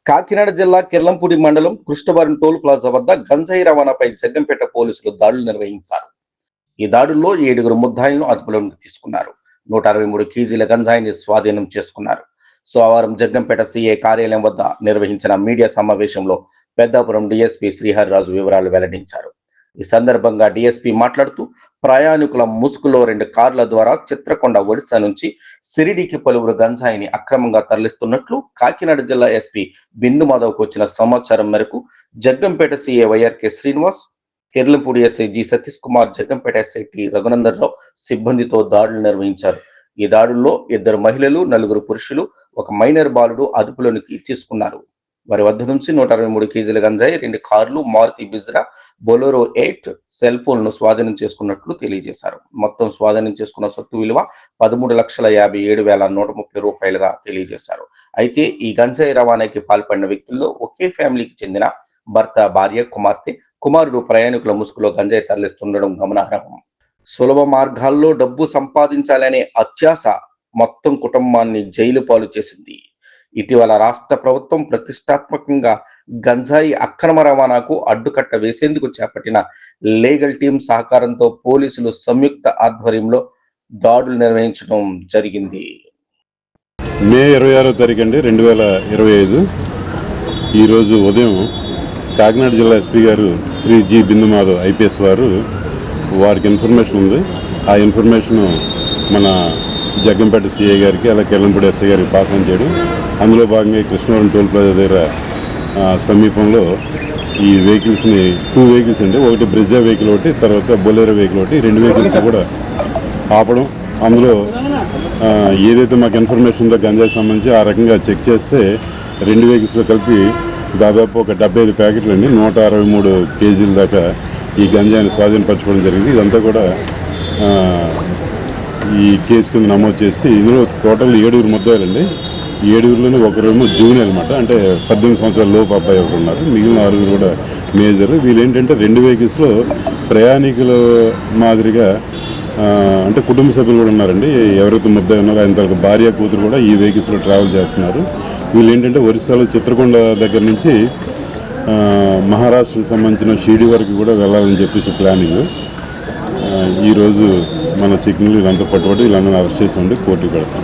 కాకినాడ జిల్లా కిర్లంపూడి మండలం Krishnavaram toll plaza వద్ద గంజాయి రవాణాపై జగ్గంపేట పోలీసులు దాడులు నిర్వహించారు. ఈ దాడుల్లో 7 ముద్దాయిలను అదుపులోకి తీసుకున్నారు. 163 కేజీల గంజాయిని స్వాధీనం చేసుకున్నారు. సోమవారం జగ్గంపేట సిఐ కార్యాలయం వద్ద నిర్వహించిన మీడియా సమావేశంలో పెద్దాపురం డీఎస్పీ శ్రీహరిరాజు వివరాలు వెల్లడించారు. ఈ సందర్భంగా డీఎస్పీ మాట్లాడుతూ ప్రయాణికుల ముసుగులో 2 కార్ల ద్వారా చిత్రకొండ ఒడిశా నుంచి సిరిడికి పలువురు గంజాయిని అక్రమంగా తరలిస్తున్నట్లు కాకినాడ జిల్లా ఎస్పీ బిందు మాధవ్కు వచ్చిన సమాచారం మేరకు Jaggampeta CI Y R K Srinivas, Kirlampudi SI G Satish Kumar, Jaggampeta SI T Raghunandan Rao సిబ్బందితో దాడులు నిర్వహించారు. ఈ దాడుల్లో 2 మహిళలు, 4 పురుషులు, 1 మైనర్ బాలుడు అదుపులోనికి తీసుకున్నారు. వారి వద్ద నుంచి 163 కేజీల గంజాయి, 2 కార్లు, మారుతి బిజ్రా, బొలెరో 8 సెల్ ఫోన్ను స్వాధీనం చేసుకున్నట్లు తెలియజేశారు. మొత్తం స్వాధీనం చేసుకున్న సొత్తు విలువ 13,57,130 రూపాయలుగా తెలియజేశారు. అయితే ఈ గంజాయి రవాణాకి పాల్పడిన వ్యక్తుల్లో ఒకే ఫ్యామిలీకి చెందిన భర్త, భార్య, కుమార్తె, కుమారుడు ప్రయాణికుల ముసుగులో గంజాయి తరలిస్తుండడం గమనార్హం. సులభ మార్గాల్లో డబ్బు సంపాదించాలనే అత్యాశ మొత్తం కుటుంబాన్ని జైలు పాలు చేసింది. ఇటీవల రాష్ట్ర ప్రభుత్వం ప్రతిష్టాత్మకంగా గంజాయి అక్రమ రవాణాకు అడ్డుకట్ట వేసేందుకు చేపట్టిన లీగల్ టీం సహకారంతో పోలీసులు సంయుక్త ఆధ్వర్యంలో దాడులు నిర్వహించడం జరిగింది. మే 26వ తారీఖు అండి 2025 ఈరోజు ఉదయం కాకినాడ జిల్లా ఎస్పీ గారు శ్రీ జి బిందు మాధవ్ ఐపీఎస్ వారికి ఇన్ఫర్మేషన్ ఉంది. ఆ ఇన్ఫర్మేషన్ మన జగ్గంపేట సిఐ గారికి, అలాగే కిర్లంపూడి ఎస్ఐ గారికి పాస్ చేయడం. అందులో భాగంగా కృష్ణవరం టోల్ ప్లాజా దగ్గర సమీపంలో ఈ వెహికల్స్ని 2 వెహికల్స్ అండి, ఒకటి బ్రిజా వెహికల్ ఒకటి, తర్వాత బొలెరో వెహికల్ ఒకటి, 2 వెహికల్స్ కూడా ఆపడం. అందులో ఏదైతే మాకు ఇన్ఫర్మేషన్ ఉందో గంజాయి సంబంధించి ఆ రకంగా చెక్ చేస్తే 2 వెహికల్స్లో కలిపి దాదాపు ఒక 75 ప్యాకెట్లు అండి, 163 కేజీల దాకా ఈ గంజాయిని స్వాధీనపరచుకోవడం జరిగింది. ఇదంతా కూడా ఈ కేసు కింద నమోదు చేసి ఇందులో టోటల్ 7 ముద్దాయిలండి. 7లోనే ఒకరేమో జూనియర్ అనమాట, అంటే 18 సంవత్సరాల లోపు అబ్బాయి ఒకరు ఉన్నారు. మిగిలిన 6 కూడా మేజర్. వీళ్ళు ఏంటంటే 2 వెహికల్స్లో ప్రయాణికుల మాదిరిగా అంటే కుటుంబ సభ్యులు కూడా ఉన్నారండి. ఎవరైతే ముద్దాయి ఉన్నారో ఆయన తరకు భార్య, కూతురు కూడా ఈ వెహికల్స్లో ట్రావెల్ చేస్తున్నారు. వీళ్ళు ఏంటంటే ఒరిస్సాలో చిత్రకొండ దగ్గర నుంచి మహారాష్ట్రకు సంబంధించిన షిరిడి వరకు కూడా వెళ్ళాలని చెప్పేసి ప్లానింగ్. ఈరోజు మన చెక్కింగ్లు ఇదంతా పట్టుబడి వీళ్ళందరూ అరెస్ట్ చేసి ఉండి కోర్టుకు పెడతాం.